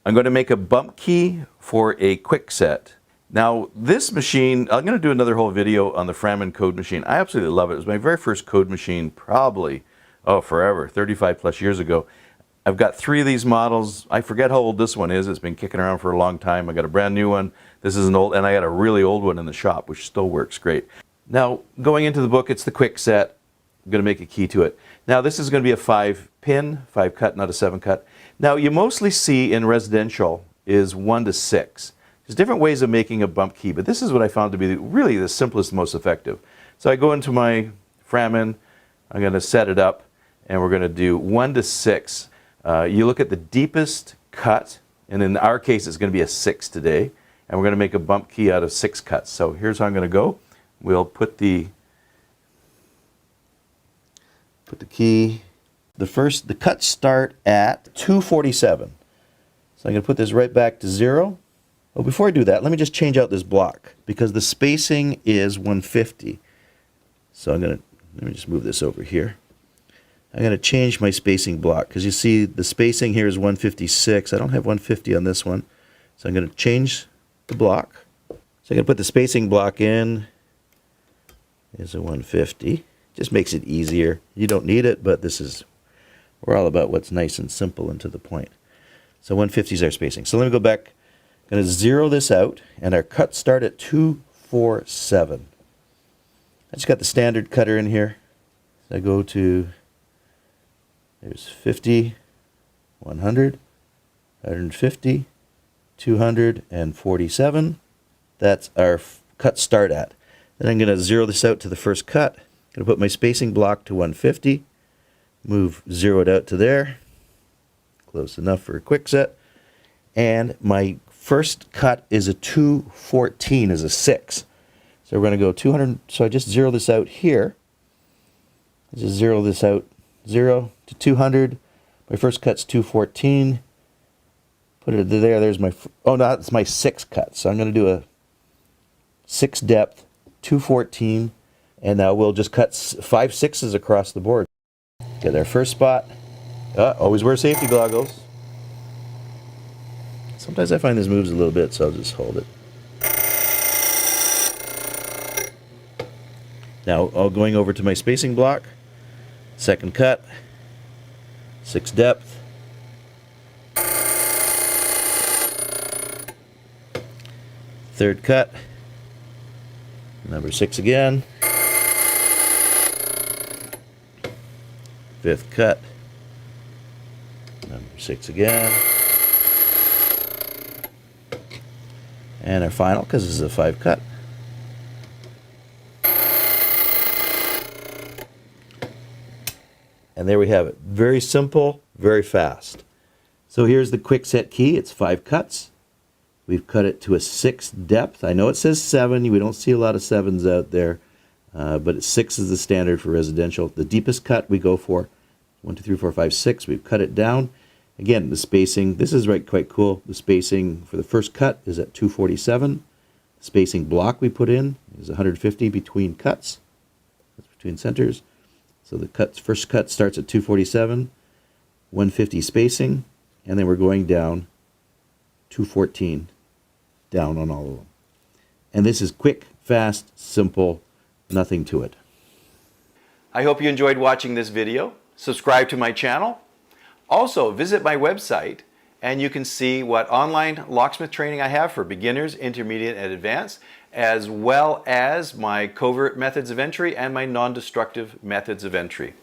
I'm going to make a bump key for a quick set. Now this machine, I'm going to do another whole video on the Framon code machine. I absolutely love it. It was my very first code machine, probably, forever, 35 plus years ago. I've got 3 of these models. I forget how old this one is. It's been kicking around for a long time. I got a brand new one. This is an old, and I got a really old one in the shop, which still works great. Now, going into the book, it's the quick set. I'm going to make a key to it. Now, this is going to be a 5-pin, 5-cut, not a 7-cut. Now, you mostly see in residential is 1 to 6. There's different ways of making a bump key, but this is what I found to be really the simplest, most effective. So I go into my Framon, I'm going to set it up, and we're going to do 1 to 6. You look at the deepest cut, and in our case it's going to be a 6 today, and we're going to make a bump key out of 6 cuts. So here's how I'm going to go. We'll put the key, the cuts start at 247. So I'm going to put this right back to 0. Well, before I do that, let me just change out this block because the spacing is 150. So let me just move this over here. I'm going to change my spacing block because you see the spacing here is 156. I don't have 150 on this one. So I'm going to change the block. So I'm going to put the spacing block in. There's a 150. Just makes it easier. You don't need it, but we're all about what's nice and simple and to the point. So 150 is our spacing. So let me go back. I'm going to 0 this out, and our cuts start at 247. I just got the standard cutter in here. So I go to, there's 50, 100, 150, 247. That's our cut start at. Then I'm going to 0 this out to the first cut. I'm going to put my spacing block to 150. Move 0 it out to there. Close enough for a quick set. And my first cut is a 214, is a 6. So we're going to go 200. So I just 0 this out here. I just 0 this out, 0 to 200. My first cut's 214. Put it there. There's my, oh no, it's my 6 cut. So I'm going to do a 6 depth, 214, and now we'll just cut 5 6s across the board. Get our first spot. Always wear safety goggles. Sometimes I find this moves a little bit, so I'll just hold it. Now, going over to my spacing block, second cut, 6 depth, third cut, number 6 again, fifth cut, number 6 again, and our final, because this is a 5 cut. And there we have it. Very simple, very fast. So here's the quick set key. It's 5 cuts. We've cut it to a 6 depth. I know it says 7. We don't see a lot of 7s out there, but 6 is the standard for residential. The deepest cut we go for 1, 2, 3, 4, 5, 6. We've cut it down. Again, the spacing, this is quite cool. The spacing for the first cut is at 247. The spacing block we put in is 150 between cuts. That's between centers. So the first cut starts at 247, 150 spacing, and then we're going down 214 down on all of them. And this is quick, fast, simple, nothing to it. I hope you enjoyed watching this video. Subscribe to my channel. Also, visit my website and you can see what online locksmith training I have for beginners, intermediate, and advanced, as well as my covert methods of entry and my non-destructive methods of entry.